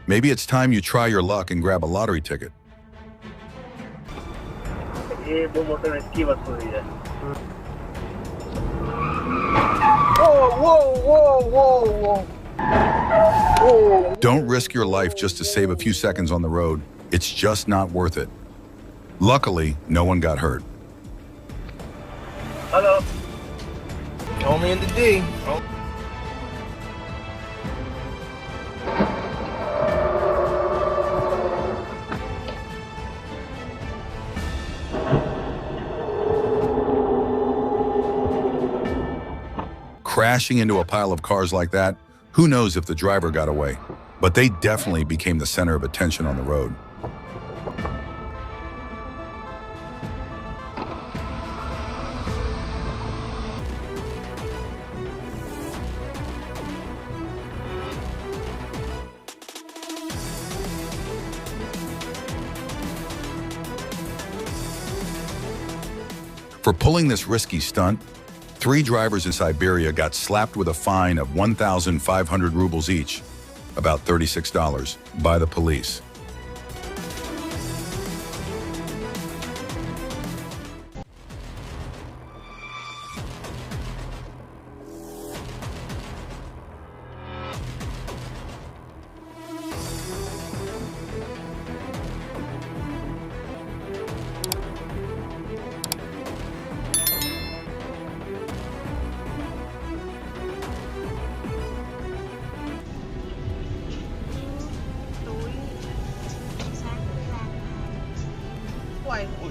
Maybe it's time you try your luck and grab a lottery ticket. Don't risk your life just to save a few seconds on the road. It's just not worth it. Luckily, no one got hurt. Hello. Only in the D. Oh. Crashing into a pile of cars like that, who knows if the driver got away? But they definitely became the center of attention on the road. For pulling this risky stunt, 3 drivers in Siberia got slapped with a fine of 1,500 rubles each, about $36, by the police.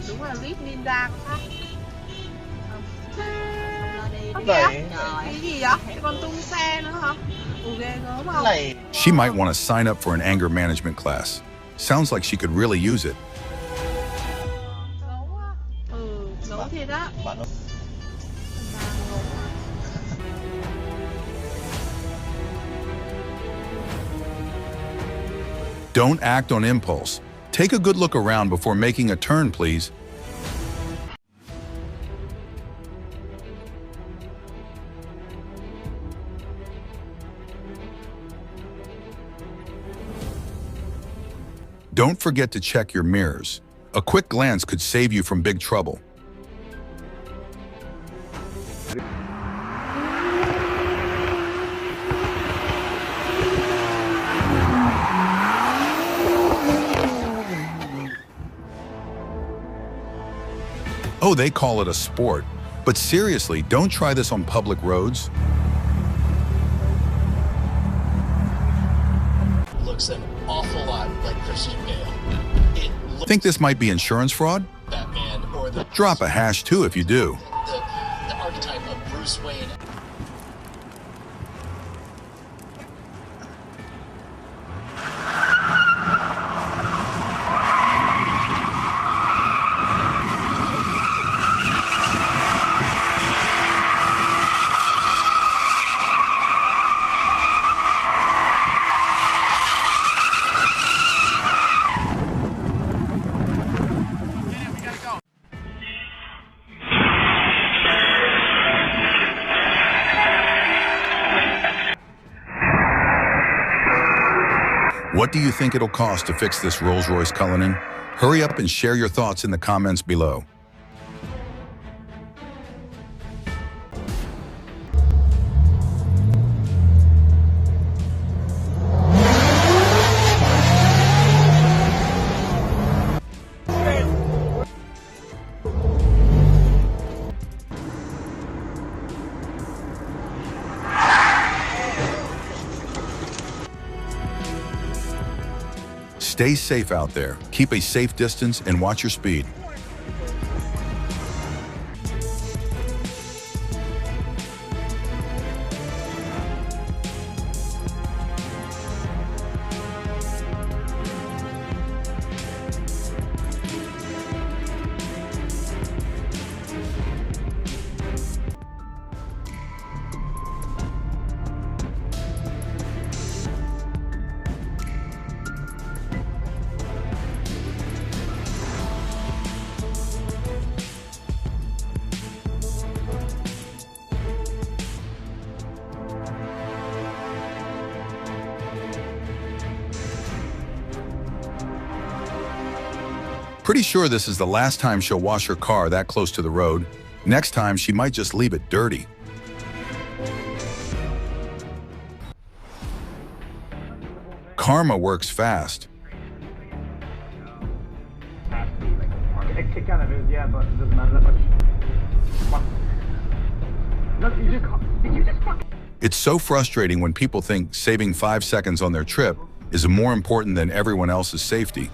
Đúng là lít ninja khác. Này. Cái gì vậy? Con tung xe nữa hả? Ghê gớm không? She might want to sign up for an anger management class. Sounds like she could really use it. Ngấu á. Ngấu thiệt á. Don't act on impulse. Take a good look around before making a turn, please. Don't forget to check your mirrors. A quick glance could save you from big trouble. Oh, they call it a sport. But seriously, don't try this on public roads. Looks an awful lot like Christian Bale. Think this might be insurance fraud? Batman or the Drop a hash too if you do. the archetype of Bruce Wayne. What do you think it'll cost to fix this Rolls-Royce Cullinan? Hurry up and share your thoughts in the comments below. Stay safe out there, keep a safe distance, and watch your speed. Pretty sure this is the last time she'll wash her car that close to the road. Next time, she might just leave it dirty. Karma works fast. It kind of is, yeah, but it doesn't matter that much. Fuck. No, did you just fuck? It's so frustrating when people think saving 5 seconds on their trip is more important than everyone else's safety.